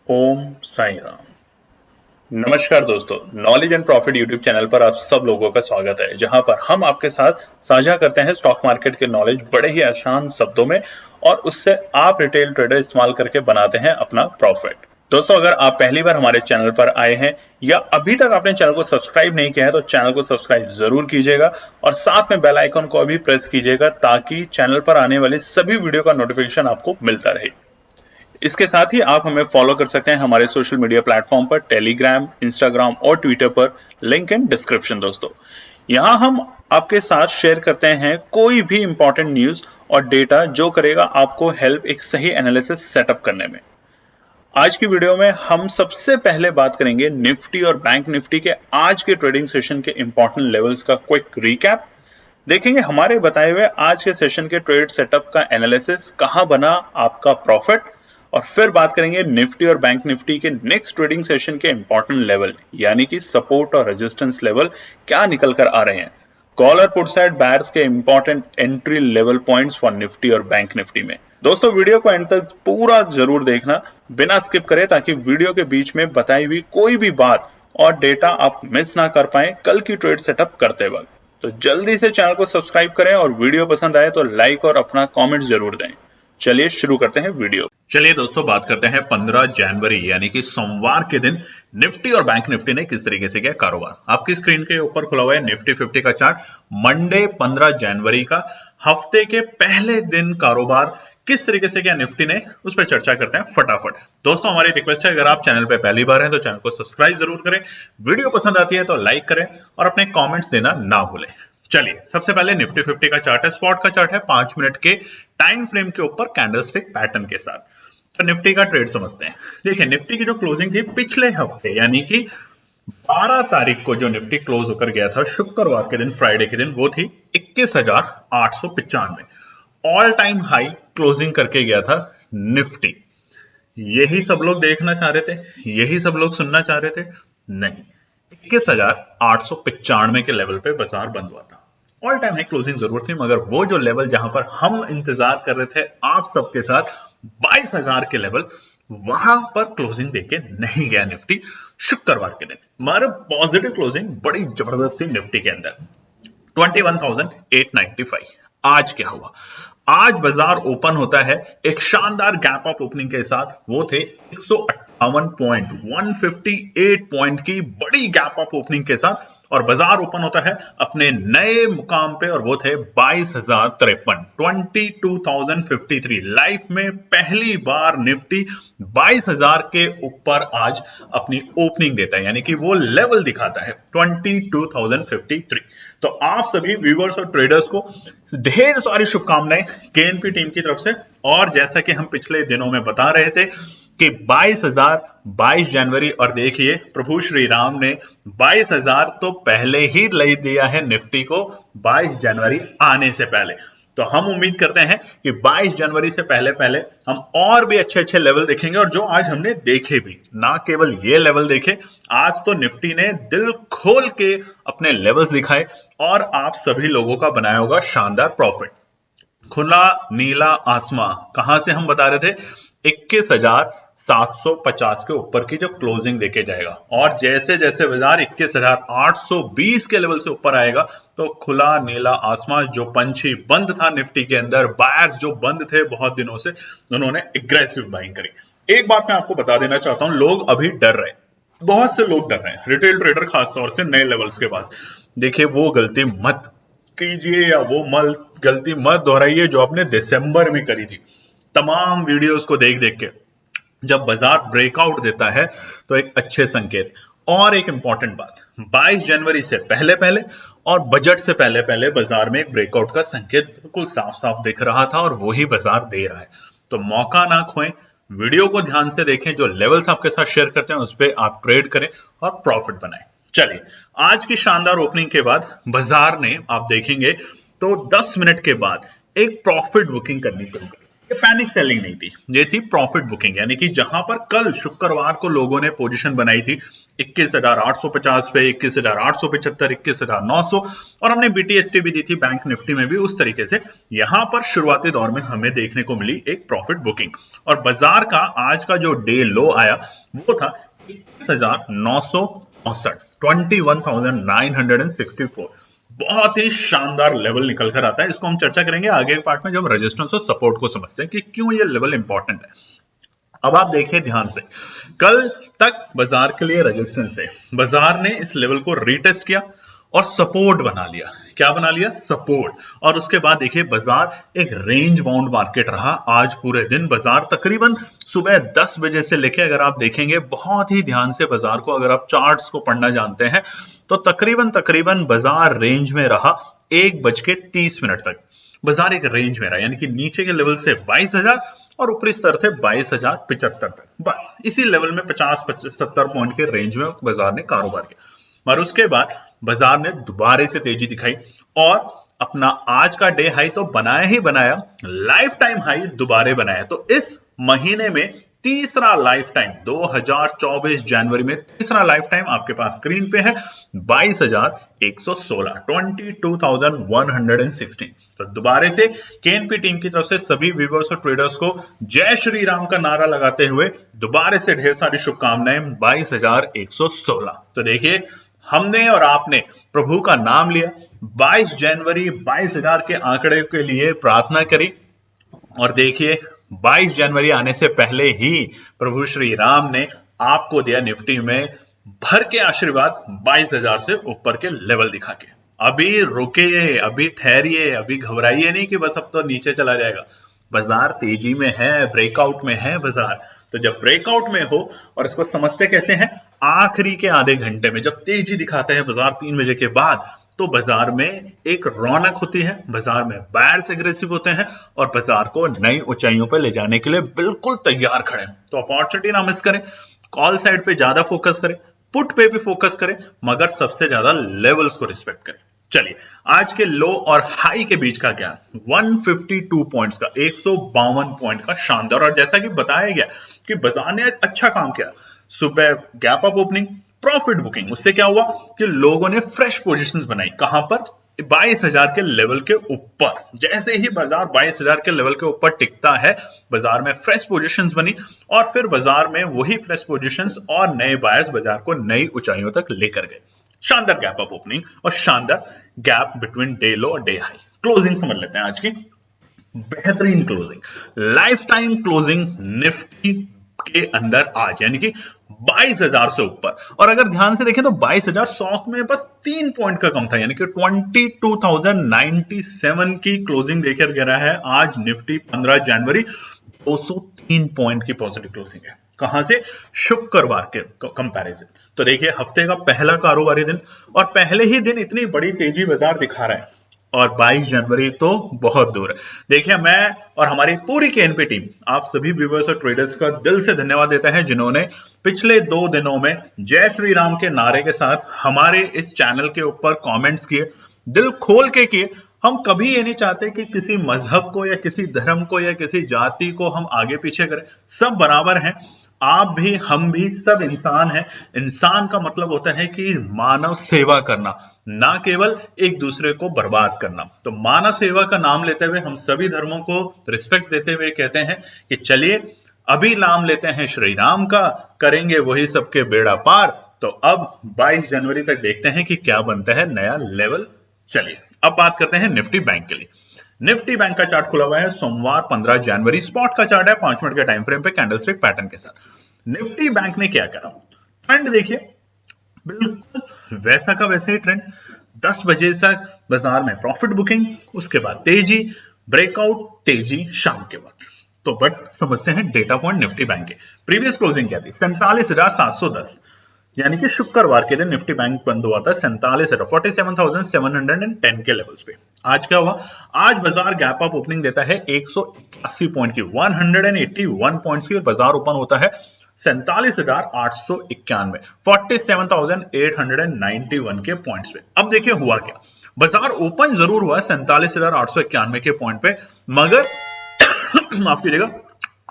ओम साई राम। नमस्कार दोस्तों, knowledge and profit YouTube channel पर आप सब लोगों का स्वागत है, जहां पर हम आपके साथ साझा करते हैं स्टॉक मार्केट के नॉलेज बड़े ही आसान शब्दों में और उससे आप रिटेल ट्रेडर इस्तेमाल करके बनाते हैं अपना प्रॉफिट। दोस्तों, अगर आप पहली बार हमारे चैनल पर आए हैं या अभी तक आपने चैनल को सब्सक्राइब नहीं किया है तो चैनल को सब्सक्राइब जरूर कीजिएगा और साथ में बेल आइकन को भी प्रेस कीजिएगा ताकि चैनल पर आने वाली सभी वीडियो का नोटिफिकेशन आपको मिलता रहे। इसके साथ ही आप हमें फॉलो कर सकते हैं हमारे सोशल मीडिया प्लेटफॉर्म पर, टेलीग्राम, इंस्टाग्राम और ट्विटर पर, लिंक इन डिस्क्रिप्शन। दोस्तों, यहां हम आपके साथ शेयर करते हैं कोई भी इंपॉर्टेंट न्यूज और डेटा जो करेगा आपको हेल्प एक सही एनालिसिस सेटअप करने में। आज की वीडियो में हम सबसे पहले बात करेंगे निफ्टी और बैंक निफ्टी के आज के ट्रेडिंग सेशन के इंपॉर्टेंट लेवल्स का क्विक रिकैप। देखेंगे हमारे बताए हुए आज के सेशन के ट्रेड सेटअप का एनालिसिस, कहां बना आपका प्रॉफिट, और फिर बात करेंगे निफ्टी और बैंक निफ्टी के नेक्स्ट ट्रेडिंग सेशन के इंपॉर्टेंट लेवल यानी कि सपोर्ट और रेजिस्टेंस लेवल क्या निकल कर आ रहे हैं। कॉल और पुट साइड बायर्स के important entry level points for Nifty और बैंक निफ्टी में। दोस्तों, वीडियो को एंड तक पूरा जरूर देखना बिना स्किप करे, ताकि वीडियो के बीच में बताई हुई कोई भी बात और डेटा आप मिस ना कर पाए कल की ट्रेड सेटअप करते वक्त। तो जल्दी से चैनल को सब्सक्राइब करें और वीडियो पसंद आए तो लाइक और अपना कमेंट जरूर दें। चलिए शुरू करते हैं वीडियो। चलिए दोस्तों, बात करते हैं 15 जनवरी यानी कि सोमवार के दिन निफ्टी और बैंक निफ्टी ने किस तरीके से किया कारोबार। आपकी स्क्रीन के ऊपर खुला हुआ है निफ्टी 50 का चार्ट, मंडे 15 जनवरी का, हफ्ते के पहले दिन कारोबार किस तरीके से किया निफ्टी ने, उस पर चर्चा करते हैं फटाफट। दोस्तों, हमारी रिक्वेस्ट है, अगर आप चैनल पे पहली बार हैं तो चैनल को सब्सक्राइब जरूर करें, वीडियो पसंद आती है तो लाइक करें और अपने कमेंट्स देना ना भूलें। चलिए, सबसे पहले निफ्टी 50 का चार्ट है, स्पॉट का चार्ट है, 5 मिनट के टाइम फ्रेम के ऊपर कैंडलस्टिक पैटर्न के साथ। तो निफ्टी का ट्रेड समझते हैं। देखिए, निफ्टी की जो क्लोजिंग थी पिछले हफ्ते यानी कि 12 तारीख को जो निफ्टी क्लोज होकर गया था शुक्रवार के दिन, फ्राइडे के दिन, वो थी 21,895। ऑल टाइम हाई क्लोजिंग करके गया था निफ्टी। यही सब लोग देखना चाह रहे थे, यही सब लोग सुनना चाह रहे थे? नहीं, 21,895 के लेवल पे बाजार बंद हुआ था। ऑल टाइम हाई क्लोजिंग जरूर थी, मगर वो जो लेवल जहां पर हम इंतजार कर रहे थे आप सबके साथ, 22,000 के लेवल, वहां पर क्लोजिंग देके नहीं गया निफ्टी शुक्रवार के दिन। हमारा पॉजिटिव क्लोजिंग बड़ी जबरदस्त थी निफ्टी के अंदर, 21,895। आज क्या हुआ? आज बाजार ओपन होता है एक शानदार गैप अप ओपनिंग के साथ, वो थे 158 पॉइंट, 158 पॉइंट की बड़ी गैप अप ओपनिंग के साथ, और बाजार ओपन होता है अपने नए मुकाम पे, और वो थे 22,053, 22,053। लाइफ में पहली बार निफ्टी 22,000 के ऊपर आज अपनी ओपनिंग देता है, यानी कि वो लेवल दिखाता है 22,053। तो आप सभी व्यूअर्स और ट्रेडर्स को ढेर सारी शुभकामनाएं केएनपी टीम की तरफ से। और जैसा कि हम पिछले दिनों में बता रहे थे कि 22 जनवरी, और देखिए प्रभु श्री राम ने 22,000 तो पहले ही ले दिया है निफ्टी को 22 जनवरी आने से पहले। तो हम उम्मीद करते हैं कि 22 जनवरी से पहले पहले हम और भी अच्छे अच्छे लेवल देखेंगे, और जो आज हमने देखे भी, ना केवल ये लेवल देखे, आज तो निफ्टी ने दिल खोल के अपने लेवल्स दिखाए और आप सभी लोगों का बनाया होगा शानदार प्रॉफिट। खुला नीला आसमां, कहां से हम बता रहे थे? 21,750 के ऊपर की जो क्लोजिंग देके जाएगा, और जैसे जैसे बाजार 21,820 के लेवल से ऊपर आएगा तो खुला नीला आसमां, जो पंछी बंद था निफ्टी के अंदर, बायर्स जो बंद थे बहुत दिनों से, उन्होंने एग्रेसिव बाइंग करी। एक बात मैं आपको बता देना चाहता हूं, लोग अभी डर रहे, बहुत से लोग डर रहे हैं, रिटेल ट्रेडर खासतौर से नए लेवल्स के पास। देखिए, वो गलती मत कीजिए या वो गलती मत दोहराइए जो आपने दिसंबर में करी थी। तमाम वीडियोस को देख देख के जब बाजार ब्रेकआउट देता है तो एक अच्छे संकेत। और एक इंपॉर्टेंट बात, 22 जनवरी से पहले पहले और बजट से पहले पहले बाजार में एक ब्रेकआउट का संकेत बिल्कुल साफ साफ दिख रहा था, और वही बाजार दे रहा है। तो मौका ना खोएं, वीडियो को ध्यान से देखें, जो लेवल्स आपके साथ शेयर करते हैं उस पर आप ट्रेड करें और प्रॉफिट बनाएं। चलिए, आज की शानदार ओपनिंग के बाद बाजार ने, आप देखेंगे तो 10 मिनट के बाद एक प्रॉफिट बुकिंग करनी शुरू करी। ये पैनिक सेलिंग नहीं थी, ये थी प्रॉफिट बुकिंग, यानी कि जहां पर कल शुक्रवार को लोगों ने पोजीशन बनाई थी 21,850 पे, 21,875, 21,900, और हमने बीटीएसटी भी दी थी बैंक निफ्टी में भी उस तरीके से। यहां पर शुरुआती दौर में हमें देखने को मिली एक प्रॉफिट बुकिंग, और बाजार का आज का जो डे लो आया वो था 21,964, 21,964। बहुत ही शानदार लेवल निकल कर आता है। इसको हम चर्चा करेंगे आगे के पार्ट में जब रेजिस्टेंस और सपोर्ट को समझते हैं कि क्यों ये लेवल इंपॉर्टेंट है। अब आप देखिए ध्यान से, कल तक बाजार के लिए रेजिस्टेंस है, बाजार ने इस लेवल को रीटेस्ट किया और सपोर्ट बना लिया। क्या बना लिया? सपोर्ट। और उसके बाद देखिए बाजार एक रेंज बाउंड मार्केट रहा आज पूरे दिन। बाजार तकरीबन सुबह 10 बजे से लेके, अगर आप देखेंगे बहुत ही ध्यान से बाजार को, अगर आप चार्ट्स को पढ़ना जानते हैं तो तकरीबन बाजार रेंज में रहा 1:30 तक। बाजार एक रेंज में रहा, यानी कि नीचे के लेवल से 22,000 और ऊपरी स्तर थे 22,075 तक। बस इसी लेवल में 50-70 पॉइंट के रेंज में बाजार ने कारोबार किया। और उसके बाद बाजार ने दोबारा से तेजी दिखाई और अपना आज का डे हाई तो बनाया ही बनाया, लाइफ टाइम हाई दोबारा बनाया। तो इस महीने में तीसरा लाइफ टाइम 2024 जनवरी में तीसरा लाइफ टाइम आपके पास स्क्रीन पे है 22,116, 22,116। तो दोबारा से केएनपी टीम की तरफ से सभी व्यूअर्स और ट्रेडर्स को जय श्री राम का नारा लगाते हुए दोबारा से ढेर सारी शुभकामनाएं। 22,116। तो देखिए हमने और आपने प्रभु का नाम लिया, 22 जनवरी 22,000 के आंकड़े के लिए प्रार्थना करी, और देखिए 22 जनवरी आने से पहले ही प्रभु श्री राम ने आपको दिया निफ्टी में भर के आशीर्वाद 22,000 से ऊपर के लेवल दिखा के। अभी रुके, अभी ठहरिए, अभी घबराइए नहीं कि बस अब तो नीचे चला जाएगा। बाजार तेजी में है, ब्रेकआउट में है बाजार। तो जब ब्रेकआउट में हो, और इसको समझते कैसे हैं, आखिरी के आधे घंटे में जब तेजी दिखाते हैं बाजार 3 बजे के बाद, तो बाजार में एक रौनक होती है, बाजार में बायर्स एग्रेसिव होते हैं और बाजार को नई ऊंचाइयों पर ले जाने के लिए बिल्कुल तैयार खड़े हैं। तो अपॉर्चुनिटी ना मिस करें, कॉल साइड पे ज्यादा फोकस करें, पुट पे भी फोकस करें, मगर सबसे ज्यादा लेवल्स को रिस्पेक्ट करें। चलिए आज के लो और हाई के बीच का क्या, 152 पॉइंट्स का, 152 पॉइंट का शानदार, और जैसा कि बताया गया कि बाजार ने अच्छा काम किया। सुबह gap up opening, profit booking, उससे क्या हुआ कि लोगों ने फ्रेश पोजीशंस बनाई। कहां पर? 22,000 के लेवल के ऊपर। जैसे ही बाजार 22,000 के लेवल के ऊपर टिकता है, बाजार में फ्रेश पोजीशंस बनी, और फिर बाजार में वही फ्रेश पोजीशंस और नए बायर्स बाजार को नई ऊंचाइयों तक लेकर गए। शानदार गैप अप ओपनिंग और शानदार गैप बिटवीन डे लो और डे हाई। क्लोजिंग समझ लेते हैं आज की। बेहतरीन closing, life time closing Nifty के अंदर आज, यानी कि 22,000 से ऊपर। और अगर ध्यान से देखें तो 22,000 स्टॉक में बस 3 पॉइंट का कम था, यानी कि 22,097 की क्लोजिंग देकर गिरा है आज निफ्टी 15 जनवरी। 203 पॉइंट की पॉजिटिव क्लोजिंग है। कहां से? शुक्रवार के कंपैरिजन। तो देखिए हफ्ते का पहला कारोबारी दिन, और पहले ही दिन इतनी बड़ी तेजी बाजार दिखा रहा है, और 22 जनवरी तो बहुत दूर है। देखिए मैं और हमारी पूरी केएनपी टीम आप सभी व्यूअर्स और ट्रेडर्स का दिल से धन्यवाद देता है, जिन्होंने पिछले 2 दिनों में जय श्री राम के नारे के साथ हमारे इस चैनल के ऊपर कमेंट्स किए, दिल खोल के किए। हम कभी ये नहीं चाहते कि किसी मजहब को या किसी धर्म को या किसी जाति को हम आगे पीछे करें, सब बराबर हैं। आप भी, हम भी, सब इंसान हैं। इंसान का मतलब होता है कि मानव सेवा करना, ना केवल एक दूसरे को बर्बाद करना। तो मानव सेवा का नाम लेते हुए हम सभी धर्मों को रिस्पेक्ट देते हुए कहते हैं कि चलिए अभी नाम लेते हैं श्री राम का, करेंगे वही सबके बेड़ा पार। तो अब 22 जनवरी तक देखते हैं कि क्या बनता है नया लेवल। चलिए अब बात करते हैं निफ्टी बैंक के लिए। निफ्टी बैंक का चार्ट खुला हुआ है सोमवार 15 जनवरी। स्पॉट का चार्ट है 5 मिनट के टाइम फ्रेम पे कैंडलस्टिक पैटर्न के साथ। निफ्टी बैंक ने क्या करा, ट्रेंड देखिए, बिल्कुल वैसा का वैसे ही ट्रेंड। 10 बजे तक बाजार में प्रॉफिट बुकिंग, उसके बाद तेजी, ब्रेकआउट, तेजी शाम के वक्त। तो बट समझते हैं डेटा पॉइंट निफ्टी बैंक के। प्रीवियस क्लोजिंग क्या थी? 47,710, यानी कि शुक्रवार के दिन निफ्टी बैंक बंद हुआ था 47,710 के लेवल्स पे। आज क्या हुआ? आज बाजार गैप अप ओपनिंग देता है 181 पॉइंट की, 181 पॉइंट्स की, और बाजार ओपन होता है 47,891, 47,891 के पॉइंट्स पे। अब देखिए हुआ क्या, बाजार ओपन जरूर हुआ 47,891 के पॉइंट पे, मगर माफ कीजिएगा,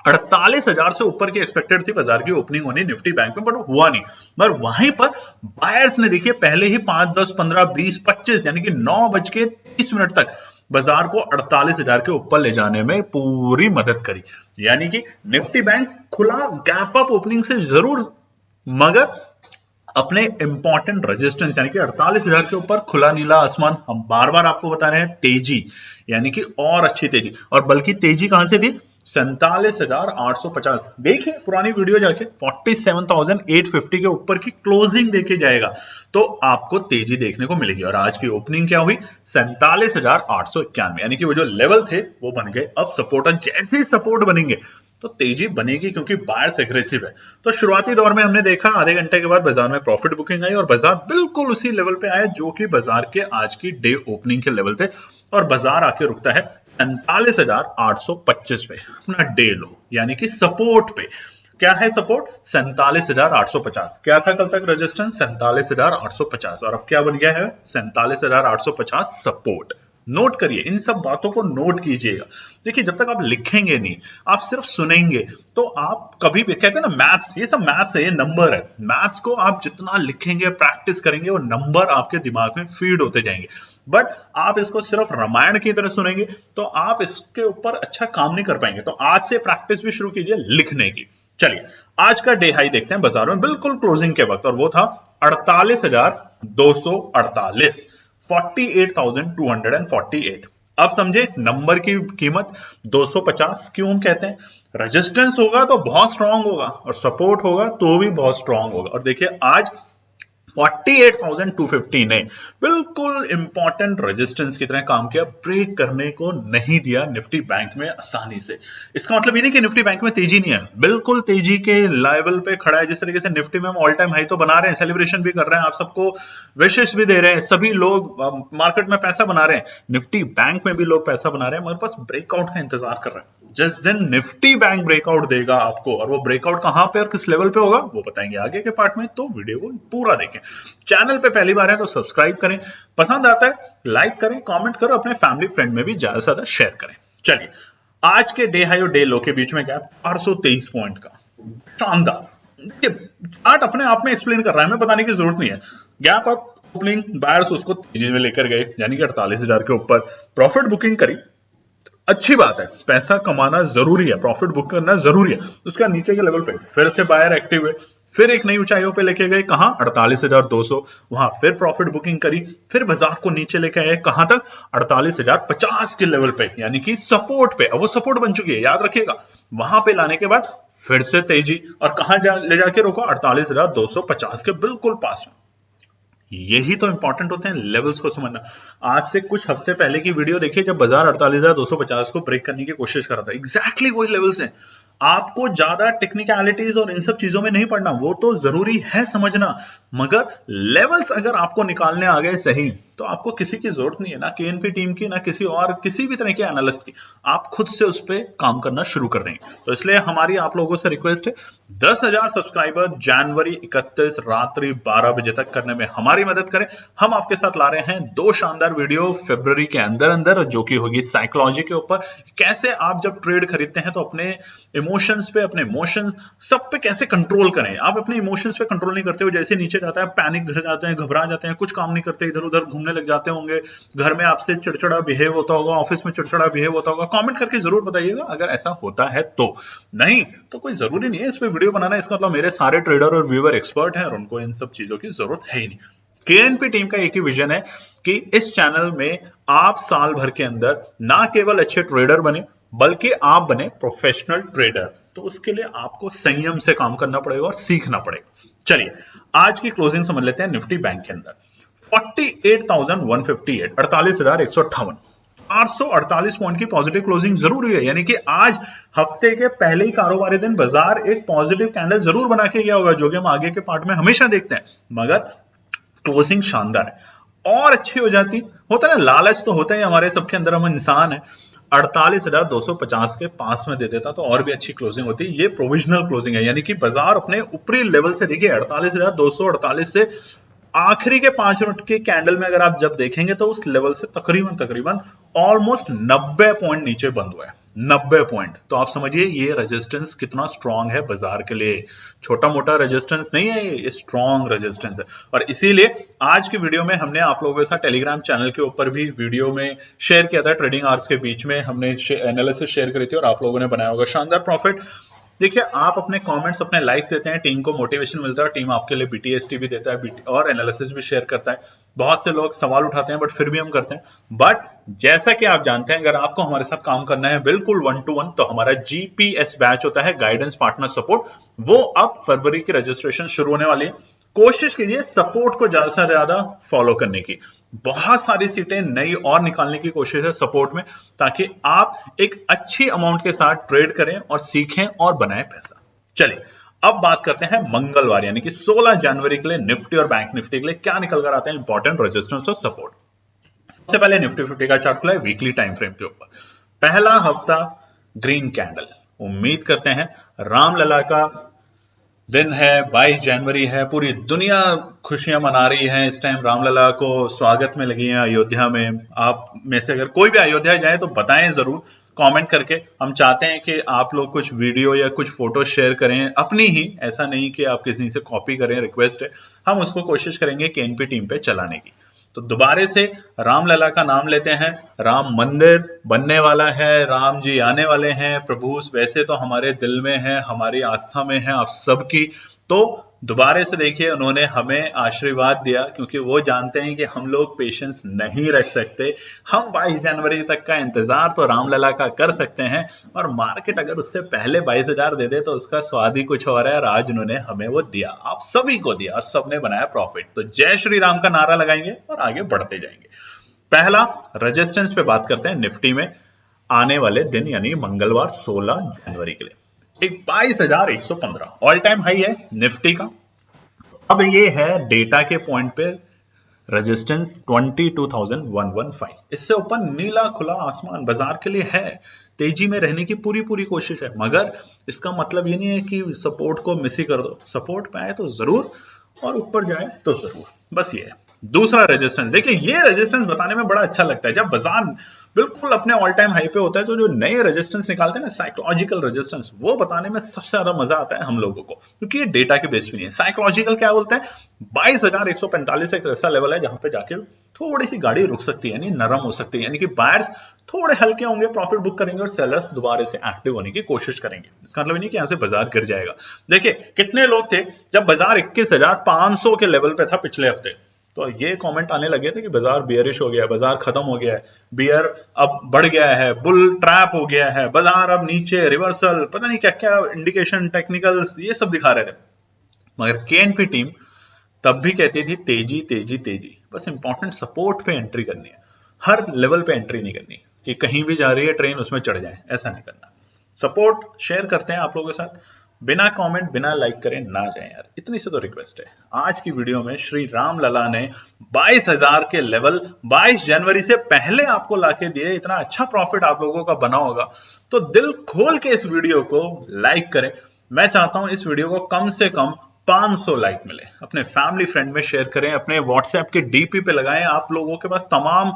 48,000 से ऊपर की एक्सपेक्टेड थी बाजार की ओपनिंग होनी निफ्टी बैंक में, बट हुआ नहीं। मगर वहीं पर बायर्स ने देखिए पहले ही 5, 10, 15, 20, 25 यानी कि 9:30 तक बाजार को 48,000 के ऊपर ले जाने में पूरी मदद करी। यानी कि निफ्टी बैंक खुला गैप अप ओपनिंग से जरूर, मगर अपने इंपॉर्टेंट रेजिस्टेंस यानी कि 48,000 के ऊपर खुला नीला आसमान। हम बार बार आपको बता रहे हैं तेजी, यानी कि और अच्छी तेजी, और बल्कि तेजी कहां से थी, 47,850। देखिए पुरानी वीडियो जाके 47,850 के ऊपर की क्लोजिंग देखे जाएगा तो आपको तेजी देखने को मिलेगी। और आज की ओपनिंग क्या हुई, 47,891, यानी कि वो जो लेवल थे वो बन गए अब सपोर्ट। जैसे ही सपोर्ट बनेंगे तो तेजी बनेगी, क्योंकि बायर्स एग्रेसिव है। तो शुरुआती दौर में हमने देखा आधे घंटे के बाद बाजार में प्रॉफिट बुकिंग आई और बाजार बिल्कुल उसी लेवल पे आया जो कि बाजार के आज की डे ओपनिंग के लेवल थे, और बाजार आके रुकता है 47,825 पे, अपना डे लो यानी कि सपोर्ट पे। क्या है सपोर्ट, 47,850। क्या था कल तक रेजिस्टेंस, 47,850, और अब क्या बन गया है, 47,850 सपोर्ट। नोट करिए, इन सब बातों को नोट कीजिएगा। देखिए जब तक आप लिखेंगे नहीं, आप सिर्फ सुनेंगे, तो आप कभी भी, कहते हैं ना मैथ्स, ये सब मैथ्स है, ये नंबर है। मैथ्स को आप जितना लिखेंगे, प्रैक्टिस करेंगे, वो नंबर आपके दिमाग में फीड होते जाएंगे। बट आप इसको सिर्फ रामायण की तरह सुनेंगे तो आप इसके ऊपर अच्छा काम नहीं कर पाएंगे। तो आज से प्रैक्टिस भी शुरू कीजिए लिखने की। चलिए आज का डे हाई देखते हैं बाजार में बिल्कुल क्लोजिंग के वक्त, और वो था 48,248, 48,248। अब समझे नंबर की कीमत 250 क्यों हम कहते हैं, रेजिस्टेंस होगा तो बहुत स्ट्रांग होगा और सपोर्ट होगा तो भी बहुत स्ट्रांग होगा। और देखिए आज 48,250 ने बिल्कुल इंपॉर्टेंट रेजिस्टेंस की तरह काम किया, ब्रेक करने को नहीं दिया निफ्टी बैंक में आसानी से। इसका मतलब ये नहीं कि निफ्टी बैंक में तेजी नहीं है, बिल्कुल तेजी के लेवल पे खड़ा है। जिस तरीके से निफ्टी में हम ऑल टाइम हाई तो बना रहे हैं, सेलिब्रेशन भी कर रहे हैं, आप सबको विशेष भी दे रहे हैं, सभी लोग मार्केट में पैसा बना रहे हैं, निफ्टी बैंक में भी लोग पैसा बना रहे हैं, मगर बस ब्रेकआउट का इंतजार कर रहे हैं। जिस दिन निफ्टी बैंक ब्रेकआउट देगा आपको, और वो ब्रेकआउट कहां पे और किस लेवल पे होगा वो बताएंगे आगे के पार्ट में, तो वीडियो को पूरा देखें। चैनल पे पहली बार है तो सब्सक्राइब करें, पसंद आता है लाइक करें, कमेंट करो, अपने फैमिली फ्रेंड में भी ज्यादा से ज्यादा शेयर करें। चलिए आज के डे हाई और डे लो के बीच में गैप 823 पॉइंट का, शानदार। चार्ट अपने आप में एक्सप्लेन कर रहा है, हमें बताने की जरूरत नहीं है। गैप अप ओपनिंग, बायर्स उसको तेजी में लेकर गए, यानी कि 48,000 के ऊपर प्रॉफिट बुकिंग करी। अच्छी बात है, पैसा कमाना जरूरी है, प्रॉफिट बुक करना जरूरी है। उसका नीचे के लेवल पे फिर से बायर एक्टिव हुए, फिर एक नई ऊंचाइयों पे लेके गए, कहां, 48,200, वहां फिर प्रॉफिट बुकिंग करी, फिर बाजार को नीचे लेके आए, कहां तक, 48,050 के लेवल पे, यानी कि सपोर्ट पे। अब वो सपोर्ट बन चुकी है, याद रखिएगा। वहां पे लाने के बाद फिर से तेजी, और कहां ले जाके रोको, 48,250 के बिल्कुल पास में। यही तो इंपॉर्टेंट होते हैं, लेवल्स को समझना। आज से कुछ हफ्ते पहले की वीडियो देखिए जब बाजार 48,250 को ब्रेक करने की कोशिश कर रहा था, एग्जैक्टली वही लेवल्स हैं। आपको ज्यादा टेक्निकलिटीज और इन सब चीजों में नहीं पड़ना, वो तो जरूरी है समझना, मगर लेवल्स अगर आपको निकालने आ गए सही तो आपको किसी की जरूरत नहीं है, ना केएनपी टीम की, ना किसी और किसी भी तरह के एनालिस्ट की। आप खुद से उस पर काम करना शुरू कर देंगे। तो इसलिए हमारी आप लोगों से रिक्वेस्ट है, 10,000 सब्सक्राइबर जनवरी 31 रात्रि 12 बजे तक करने में हमारी मदद करें। हम आपके साथ ला रहे हैं 2 शानदार वीडियो फरवरी के अंदर अंदर, जो कि होगी साइकोलॉजी के ऊपर, कैसे आप जब ट्रेड खरीदते हैं तो अपने इमोशंस पे, अपने इमोशंस सब पे कैसे कंट्रोल करें। आप अपने इमोशंस पे कंट्रोल नहीं करते हो, जैसे नीचे जाता है पैनिक घर जाते हैं, घबरा जाते हैं, कुछ काम नहीं करते, इधर उधर घूमने लग जाते होंगे, घर में आपसे चिड़चिड़ा बिहेव होता होगा, ऑफिस में चिड़चिड़ा बिहेव होता होगा। कमेंट करके जरूर बताइएगा अगर ऐसा होता है तो। नहीं तो कोई जरूरी नहीं है इस पे वीडियो बनाना, इसका मतलब मेरे सारे ट्रेडर और व्यूअर एक्सपर्ट हैं और उनको इन सब चीजों की जरूरत है ही नहीं। केएनपी टीम का एक ही विजन है कि इस चैनल में आप साल भर के अंदर ना केवल अच्छे ट्रेडर बने, बल्कि आप बने प्रोफेशनल ट्रेडर। तो उसके लिए आपको संयम से काम करना पड़ेगा और सीखना पड़ेगा। चलिए आज की क्लोजिंग समझ लेते हैं। निफ्टी बैंक के अंदर 48,158, 48,158, 848 पॉइंट की पॉजिटिव क्लोजिंग जरूर हुई है, यानी कि आज हफ्ते के पहले ही कारोबारी दिन बाजार एक पॉजिटिव कैंडल जरूर बना के गया होगा, जो कि हम आगे के पार्ट में हमेशा देखते हैं, मगर क्लोजिंग शानदार है। और अच्छी हो जाती, होता है ना, लालच तो होता है हमारे सबके अंदर, हम इंसान है, 48,250 के पास में दे देता तो और भी अच्छी क्लोजिंग होती। ये प्रोविजनल क्लोजिंग है, यानी कि बाजार अपने ऊपरी लेवल से, देखिए 48,248 से आखिरी के 5 मिनट के कैंडल में अगर आप जब देखेंगे तो उस लेवल से तकरीबन ऑलमोस्ट 90 पॉइंट नीचे बंद हुआ है। 90 पॉइंट। तो आप समझिए ये रेजिस्टेंस कितना स्ट्रांग है बाजार के लिए। छोटा मोटा रेजिस्टेंस नहीं है, ये स्ट्रांग रेजिस्टेंस है। और इसीलिए आज की वीडियो में हमने आप लोगों के साथ टेलीग्राम चैनल के ऊपर भी वीडियो में शेयर किया था। ट्रेडिंग आवर्स के बीच में हमने एनालिसिस शेयर करी थी और आप लोगों ने बनाया होगा शानदार प्रॉफिट। देखिए, आप अपने कमेंट्स, अपने लाइक्स देते हैं, टीम को मोटिवेशन मिलता है, टीम आपके लिए बीटीएसटी भी देता है और एनालिसिस भी शेयर करता है। बहुत से लोग सवाल उठाते हैं बट फिर भी हम करते हैं। बट जैसा कि आप जानते हैं, अगर आपको हमारे साथ काम करना है बिल्कुल 1 to 1, तो हमारा जीपीएस बैच होता है, गाइडेंस पार्टनर सपोर्ट। वो अब फरवरी की रजिस्ट्रेशन शुरू होने वाली है। कोशिश कीजिए सपोर्ट को ज्यादा से ज्यादा फॉलो करने की। बहुत सारी सीटें नई और निकालने की कोशिश है सपोर्ट में, ताकि आप एक अच्छी अमाउंट के साथ ट्रेड करें और सीखें और बनाएं पैसा। चलिए अब बात करते हैं मंगलवार यानी कि 16 जनवरी के लिए निफ्टी और बैंक निफ्टी के लिए क्या निकल कर आते हैं इंपॉर्टेंट रेजिस्टेंस और सपोर्ट। सबसे पहले निफ्टी 50 का चार्ट खुला है वीकली टाइम फ्रेम के ऊपर। पहला हफ्ता ग्रीन कैंडल। उम्मीद करते हैं रामलला का दिन है, 22 जनवरी है, पूरी दुनिया खुशियां मना रही है इस टाइम। रामलला को स्वागत में लगी है अयोध्या में। आप में से अगर कोई भी अयोध्या जाए तो बताएं जरूर कमेंट करके। हम चाहते हैं कि आप लोग कुछ वीडियो या कुछ फोटो शेयर करें अपनी ही, ऐसा नहीं कि आप किसी से कॉपी करें, रिक्वेस्ट है। हम उसको कोशिश करेंगे कि एनपी टीम पे चलाने की। तो दोबारा से रामलला का नाम लेते हैं। राम मंदिर बनने वाला है, राम जी आने वाले हैं। प्रभु वैसे तो हमारे दिल में है, हमारी आस्था में है आप सबकी। तो दोबारा से देखिए, उन्होंने हमें आशीर्वाद दिया क्योंकि वो जानते हैं कि हम लोग पेशेंस नहीं रख सकते। हम 22 जनवरी तक का इंतजार तो रामलला का कर सकते हैं, और मार्केट अगर उससे पहले 22,000 दे दे तो उसका स्वाद ही कुछ और है। और आज उन्होंने हमें वो दिया, आप सभी को दिया और सबने बनाया प्रॉफिट। तो जय श्री राम का नारा लगाएंगे और आगे बढ़ते जाएंगे। पहला रेजिस्टेंस पे बात करते हैं निफ्टी में आने वाले दिन यानी मंगलवार 16 जनवरी के लिए। एक 22,115 ऑल टाइम हाई है निफ्टी का। अब ये है डेटा के पॉइंट पे रेजिस्टेंस 22,115। इससे ऊपर नीला खुला आसमान बाजार के लिए है। तेजी में रहने की पूरी पूरी कोशिश है, मगर इसका मतलब ये नहीं है कि सपोर्ट को मिस ही कर दो। सपोर्ट पे आए तो जरूर और ऊपर जाए तो जरूर, बस ये है। दूसरा रेजिस्टेंस, देखिए ये रेजिस्टेंस बताने में बड़ा अच्छा लगता है जब बाजार बिल्कुल अपने ऑल टाइम हाई पे होता है। तो जो नए रेजिस्टेंस निकालते हैं ना, साइकोलॉजिकल रेजिस्टेंस, वो बताने में सबसे ज्यादा मजा आता है हम लोगों को, क्योंकि ये डेटा के बेस पे नहीं है। साइकोलॉजिकल क्या बोलते हैं, 22,145 एक ऐसा लेवल है जहां पे जाके थोड़ी सी गाड़ी रुक सकती है, यानी नरम हो सकती है, यानी कि बायर्स थोड़े हल्के होंगे, प्रॉफिट बुक करेंगे और सेलर्स दोबारा से एक्टिव होने की कोशिश करेंगे। इसका मतलब नहीं कि यहां से बाजार गिर जाएगा। देखिए कितने लोग थे जब बाजार 21,500 के लेवल पे था पिछले हफ्ते, तो ये कमेंट आने लगे थे कि बाजार बियरिश हो गया है, बाजार खत्म हो गया है, बियर अब बढ़ गया है, बुल ट्रैप हो गया है, बाजार अब नीचे रिवर्सल, पता नहीं क्या क्या इंडिकेशन, टेक्निकल्स, ये सब दिखा रहे थे। मगर केएनपी टीम तब भी कहती थी तेजी तेजी तेजी। बस इंपॉर्टेंट सपोर्ट पे एंट्री करनी है, हर लेवल पे एंट्री नहीं करनी कि कहीं भी जा रही है ट्रेन उसमें चढ़ जाए, ऐसा नहीं करना। सपोर्ट शेयर करते हैं आप लोगों के साथ, बिना कमेंट बिना लाइक करें ना जाएं यार, इतनी से तो रिक्वेस्ट है। आज की वीडियो में श्री राम लला ने 22,000 के लेवल 22 जनवरी से पहले आपको लाके दिए। इतना अच्छा प्रॉफिट आप लोगों का बना होगा तो दिल खोल के इस वीडियो को लाइक करें। मैं चाहता हूं इस वीडियो को कम से कम 500 लाइक मिले। अपने फैमिली फ्रेंड में शेयर करें, अपने व्हाट्सएप के डीपी पे लगाएं। आप लोगों के पास तमाम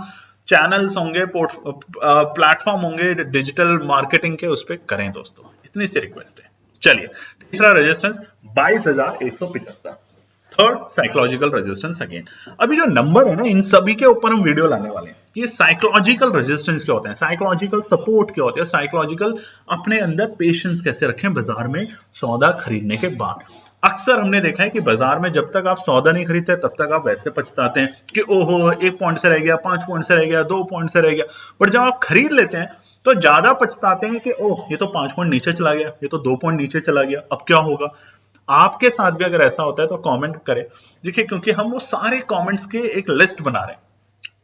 चैनल्स होंगे, प्लेटफॉर्म होंगे डिजिटल मार्केटिंग के, उस पर करें दोस्तों, इतनी सी रिक्वेस्ट है। चलिए तीसरा resistance 22,175, third psychological resistance again. अभी जो नंबर है ना, इन सभी के ऊपर हम वीडियो लाने वाले हैं। ये साइकोलॉजिकल रेजिस्टेंस क्या होते हैं, साइकोलॉजिकल सपोर्ट क्या होते हैं, साइकोलॉजिकल अपने अंदर पेशेंस कैसे रखें बाजार में सौदा खरीदने के बाद। अक्सर हमने देखा है कि बाजार में जब तक आप सौदा नहीं खरीदते तब तक आप वैसे पछताते हैं कि ओहो 1 पॉइंट से रह गया, 5 पॉइंट से रह गया, 2 पॉइंट से रह गया। पर जब आप खरीद लेते हैं तो ज्यादा पछताते हैं कि ओह ये तो 5 पॉइंट नीचे चला गया, ये तो 2 पॉइंट नीचे चला गया, अब क्या होगा। आपके साथ भी अगर ऐसा होता है तो कमेंट करें। देखिए क्योंकि हम वो सारे कमेंट्स के एक लिस्ट बना रहे हैं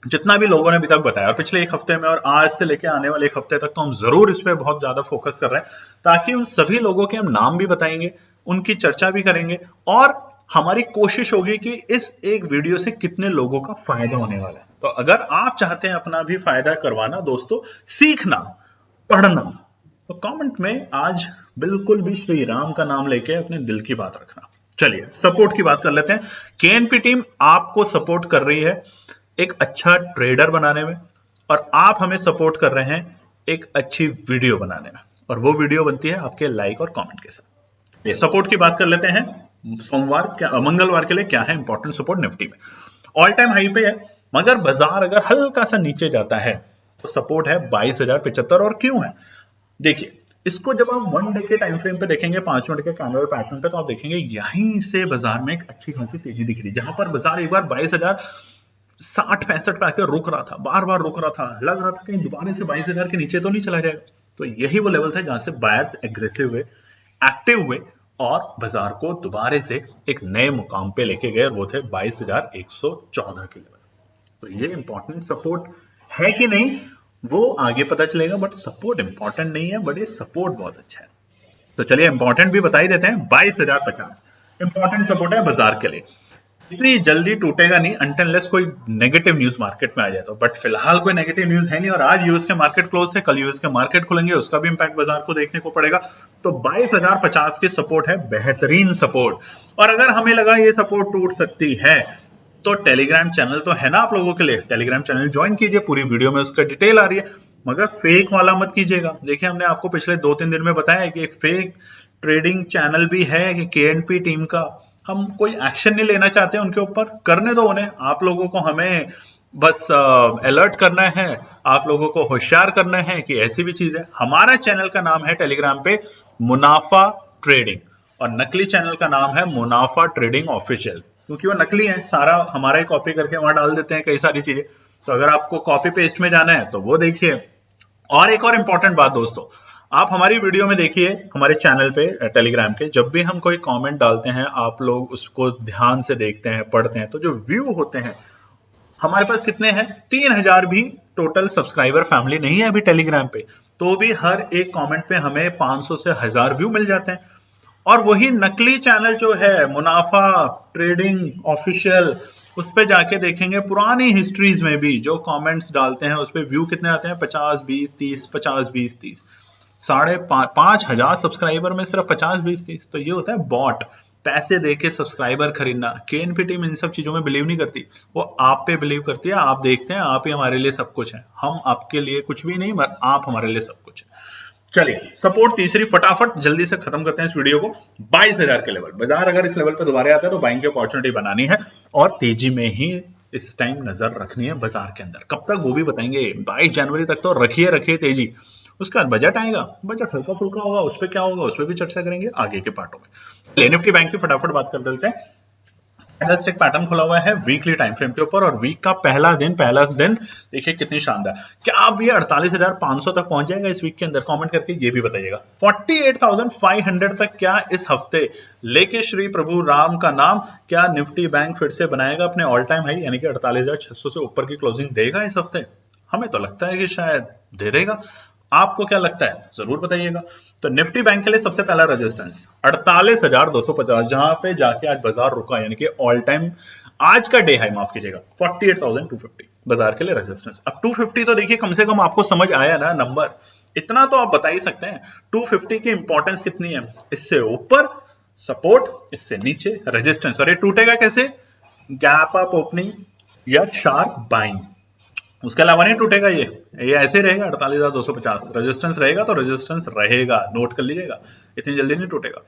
जितना भी लोगों ने अभी तक बताया, और पिछले एक हफ्ते में और आज से लेके आने वाले एक हफ्ते तक तो हम जरूर इस पे बहुत ज्यादा फोकस कर रहे हैं, ताकि उन सभी लोगों के हम नाम भी बताएंगे, उनकी चर्चा भी करेंगे, और हमारी कोशिश होगी कि इस एक वीडियो से कितने लोगों का फायदा होने वाला है। तो अगर आप चाहते हैं अपना भी फायदा करवाना दोस्तों, सीखना, पढ़ना, तो कमेंट में आज बिल्कुल भी श्री राम का नाम लेके अपने दिल की बात रखना। चलिए सपोर्ट की बात कर लेते हैं। केएनपी टीम आपको सपोर्ट कर रही है एक अच्छा ट्रेडर बनाने में, और आप हमें सपोर्ट कर रहे हैं एक अच्छी वीडियो बनाने में, और वो वीडियो बनती है आपके लाइक और कमेंट के साथ। ये सपोर्ट की बात कर लेते हैं। मंगलवार के लिए क्या है इंपॉर्टेंट सपोर्ट निफ्टी में? ऑल टाइम हाई पे है, मगर बाजार अगर हल्का सा नीचे जाता है तो सपोर्ट है 22,075। और क्यों है? देखिए, इसको जब आप 1 डे के टाइम फ्रेम पे देखेंगे, 5 मिनट के कैंडल पैटर्न पे, तो आप देखेंगे यहीं से बाजार में एक अच्छी खासी तेजी दिख रही है, जहां पर बाजार एक बार 22,060-65 पे आके रुक रहा था, बार बार रुक रहा था, लग रहा था कहीं दोबारा से 22,000 के नीचे तो नहीं चला जाएगा। तो यही वो लेवल था जहां से बायर्स एग्रेसिव हुए, एक्टिव हुए, और बाजार को दोबारा से एक नए मुकाम पे लेके गए, वो थे 22,114 के लेवल। तो ये इंपॉर्टेंट सपोर्ट है कि नहीं वो आगे पता चलेगा, बट सपोर्ट इंपॉर्टेंट नहीं है, बट ये सपोर्ट बहुत अच्छा है। तो चलिए इंपॉर्टेंट भी बता ही देते हैं। 22,050 इंपॉर्टेंट सपोर्ट है बाजार के लिए। इतनी जल्दी टूटेगा नहीं अनटिल कोई नेगेटिव न्यूज मार्केट में आ जाए तो, बट फिलहाल कोई नेगेटिव न्यूज है नहीं, और आज यूएस के मार्केट क्लोज थे, कल यूएस के मार्केट खुलेंगे, उसका भी इंपैक्ट बाजार को देखने को पड़ेगा। तो 22,050 की सपोर्ट है, बेहतरीन सपोर्ट। और अगर हमें लगा ये सपोर्ट टूट सकती है, तो टेलीग्राम चैनल तो है ना आप लोगों के लिए, टेलीग्राम चैनल ज्वाइन कीजिए, पूरी वीडियो में उसका डिटेल आ रही है, मगर फेक वाला मत कीजिएगा। देखिए, हमने आपको पिछले 2-3 दिन में बताया है कि एक फेक ट्रेडिंग चैनल भी है कि केएनपी टीम का। हम कोई एक्शन नहीं लेना चाहते उनके ऊपर, करने दो उन्हें। आप लोगों को हमें बस अलर्ट करना है, आप लोगों को होशियार करना है कि ऐसी भी चीज है। हमारा चैनल का नाम है टेलीग्राम पे मुनाफा ट्रेडिंग, और नकली चैनल का नाम है मुनाफा ट्रेडिंग ऑफिशियल, क्योंकि वो नकली है, सारा हमारा ही कॉपी करके वहां डाल देते हैं कई सारी चीजें। तो अगर आपको कॉपी पेस्ट में जाना है तो वो देखिए। और एक और इंपॉर्टेंट बात दोस्तों, आप हमारी वीडियो में देखिए, हमारे चैनल पे टेलीग्राम के, जब भी हम कोई कमेंट डालते हैं आप लोग उसको ध्यान से देखते हैं, पढ़ते हैं, तो जो व्यू होते हैं हमारे पास कितने हैं? 3,000 भी टोटल सब्सक्राइबर फैमिली नहीं है अभी टेलीग्राम पे, तो भी हर एक कमेंट पे हमें 500 से 1000 व्यू मिल जाते हैं। और वही नकली चैनल जो है मुनाफा ट्रेडिंग ऑफिशियल, उस पे जाके देखेंगे पुरानी हिस्ट्रीज में भी जो कमेंट्स डालते हैं उस पे व्यू कितने आते हैं? 50, 20, 30, 50, 20, 30। 5,500 सब्सक्राइबर में सिर्फ 50, 20, 30। तो ये होता है बॉट, पैसे देके सब्सक्राइबर खरीदना। केएनपी टीम इन सब चीजों में बिलीव नहीं करती, वो आप पे बिलीव करती है। आप देखते हैं, आप ही हमारे लिए सब कुछ है, हम आपके लिए कुछ भी नहीं, मगर आप हमारे लिए सब कुछ है। चलिए, सपोर्ट तीसरी फटाफट जल्दी से खत्म करते हैं इस वीडियो को। 22,000 के लेवल, बाजार अगर इस लेवल पे दोबारा आता है तो बाइंग की अपॉर्चुनिटी बनानी है, और तेजी में ही इस टाइम नजर रखनी है बाजार के अंदर। कब तक वो भी बताएंगे, 22 जनवरी तक तो रखिए तेजी। उसके बाद बजट आएगा, बजट हल्का फुल्का होगा, उस पर क्या होगा उस पर भी चर्चा करेंगे आगे के पार्टों में। निफ्टी बैंक की फटाफट बात कर लेते हैं। कैंडलस्टिक पैटर्न खुला हुआ है वीकली टाइम फ्रेम के ऊपर, और वीक का पहला दिन देखिए कितनी शानदार। क्या अब ये 48,500 तक पहुंच जाएगा इस वीक के अंदर? कमेंट करके ये भी बताइएगा। 48,500 तक क्या इस हफ्ते लेके श्री प्रभु राम का नाम, क्या निफ्टी बैंक फिर से बनाएगा अपने ऑल टाइम हाई, यानी कि 48,600 से ऊपर की क्लोजिंग देगा इस हफ्ते? हमें तो लगता है कि शायद दे देगा। आपको क्या लगता है जरूर बताइएगा। तो निफ्टी बैंक के लिए सबसे पहला रेजिस्टेंस 48,250, जहां पे जाके आज बाजार रुका, यानी कि ऑल टाइम आज का डे हाई, माफ कीजिएगा, 48,250 बाजार के लिए रेजिस्टेंस। अब 250 तो देखिए कम से कम आपको समझ आया ना नंबर, इतना तो आप बता ही सकते हैं। 250 की इंपॉर्टेंस कितनी है? इससे ऊपर सपोर्ट, इससे नीचे रेजिस्टेंस। और ये टूटेगा कैसे? गैप अप ओपनिंग या शार्प बाइंग, उसके अलावा नहीं टूटेगा। ये ऐसे रहेगा 48,250। रेजिस्टेंस रहेगा तो रेजिस्टेंस रहेगा, नोट कर लीजिएगा, इतनी जल्दी नहीं टूटेगा।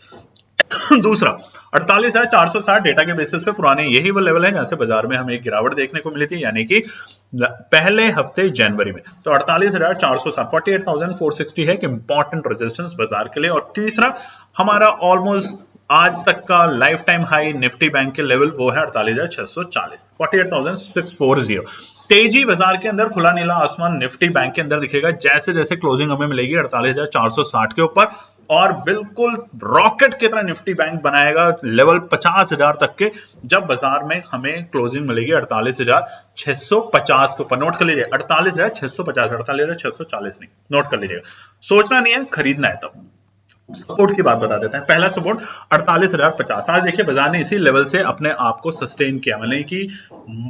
दूसरा 48,460 डेटा के बेसिस पे पुराने, यही वो लेवल है जहां से बाजार में हमें एक गिरावट देखने को मिली थी, यानी कि पहले हफ्ते जनवरी में। तो 48,460, 48,460 है कि इंपॉर्टेंट रेजिस्टेंस बाजार के लिए। और तीसरा हमारा ऑलमोस्ट आज तक का life time high Nifty bank के लेवल, वो है 48,640, 48,640। तेजी बाजार के अंदर, खुला नीला आसमान निफ्टी बैंक के अंदर दिखेगा जैसे जैसे क्लोजिंग हमें मिलेगी 48,460 के ऊपर, और बिल्कुल रॉकेट की तरह निफ्टी बैंक बनाएगा लेवल 50,000 तक के, जब बाजार में हमें क्लोजिंग मिलेगी 48,650 के ऊपर। नोट कर लीजिए 48,650, 48,640 नहीं, नोट कर लीजिएगा। सोचना नहीं है, खरीदना है। तब सपोर्ट की बात बता देते हैं। पहला सपोर्ट 48,050। आज देखिए बाजार ने इसी लेवल से अपने आप को सस्टेन किया, मतलब कि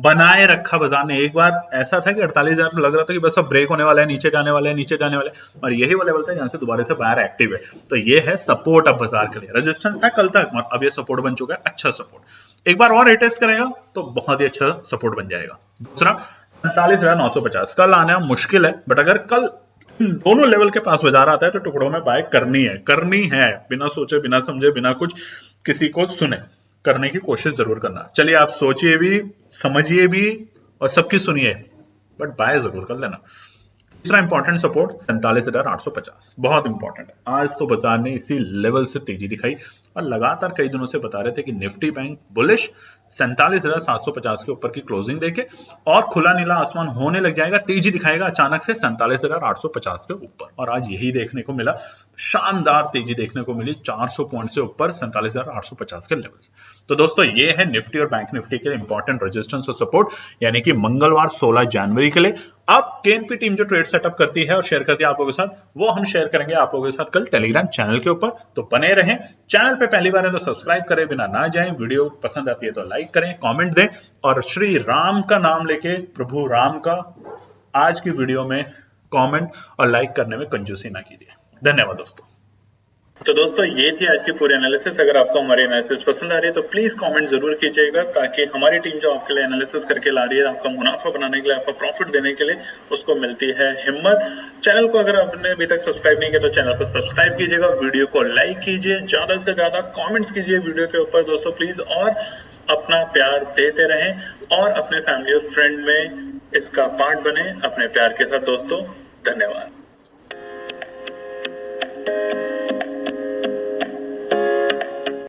बनाए रखा बाजार ने। एक बार ऐसा था कि 48,000 में लग रहा था कि बस अब ब्रेक होने वाला है, नीचे जाने वाले हैं, नीचे जाने वाले, और यही वो लेवल था जहां से दोबारा से बाहर एक्टिव है। तो ये है सपोर्ट अब बाजार के लिए। रेजिस्टेंस था कल तक, अब ये सपोर्ट बन चुका है, अच्छा सपोर्ट। एक बार और रिटेस्ट करेगा तो बहुत ही अच्छा सपोर्ट बन जाएगा। दूसरा 49,950 कल आना मुश्किल है, बट अगर कल दोनों लेवल के पास बाजार आता है तो टुकड़ों में बाय करनी है, बिना सोचे, बिना समझे, बिना कुछ किसी को सुने करने की कोशिश जरूर करना। चलिए आप सोचिए भी, समझिए भी और सबकी सुनिए, बट बाय जरूर कर लेना। तीसरा इंपॉर्टेंट सपोर्ट 47,850, बहुत इंपॉर्टेंट है। आज तो बाजार ने इसी लेवल से तेजी दिखाई और लगातार कई दिनों से बता रहे थे कि निफ्टी बैंक बुलिश 47,750 के ऊपर की क्लोजिंग देके और खुला नीला आसमान होने लग जाएगा, तेजी दिखाएगा अचानक से 47,850 के ऊपर। और आज यही देखने को मिला, शानदार तेजी देखने को मिली 400 पॉइंट से ऊपर 47,850 के लेवल से। तो दोस्तों ये है निफ्टी और बैंक निफ्टी के इंपॉर्टेंट रेजिस्टेंस और सपोर्ट, यानी कि मंगलवार 16 जनवरी के लिए। अब केएनपी टीम जो ट्रेड सेटअप करती है और शेयर करती है आप लोगों के साथ, वो हम शेयर करेंगे आप लोगों के साथ कल टेलीग्राम चैनल के ऊपर। तो बने रहें, चैनल पे पहली बार है तो सब्सक्राइब करें बिना ना जाएं, वीडियो पसंद आती है तो लाइक करें, कमेंट दें और श्री राम का नाम लेके, प्रभु राम का आज की वीडियो में कमेंट और लाइक करने में कंजूसी ना कीजिए। धन्यवाद दोस्तों। तो दोस्तों ये थी आज की पूरी एनालिसिस। अगर आपको हमारी एनालिसिस पसंद आ रही है तो प्लीज कमेंट जरूर कीजिएगा, ताकि हमारी टीम जो आपके लिए एनालिसिस करके ला रही है, आपका मुनाफा बनाने के लिए, आपका प्रॉफिट देने के लिए, उसको मिलती है हिम्मत। चैनल को अगर आपने अभी तक सब्सक्राइब नहीं किया तो चैनल को सब्सक्राइब कीजिएगा, वीडियो को लाइक कीजिए, ज्यादा से ज्यादा कॉमेंट्स कीजिए वीडियो के ऊपर दोस्तों प्लीज, और अपना प्यार देते रहें और अपने फैमिली और फ्रेंड में इसका पार्ट बने अपने प्यार के साथ दोस्तों। धन्यवाद।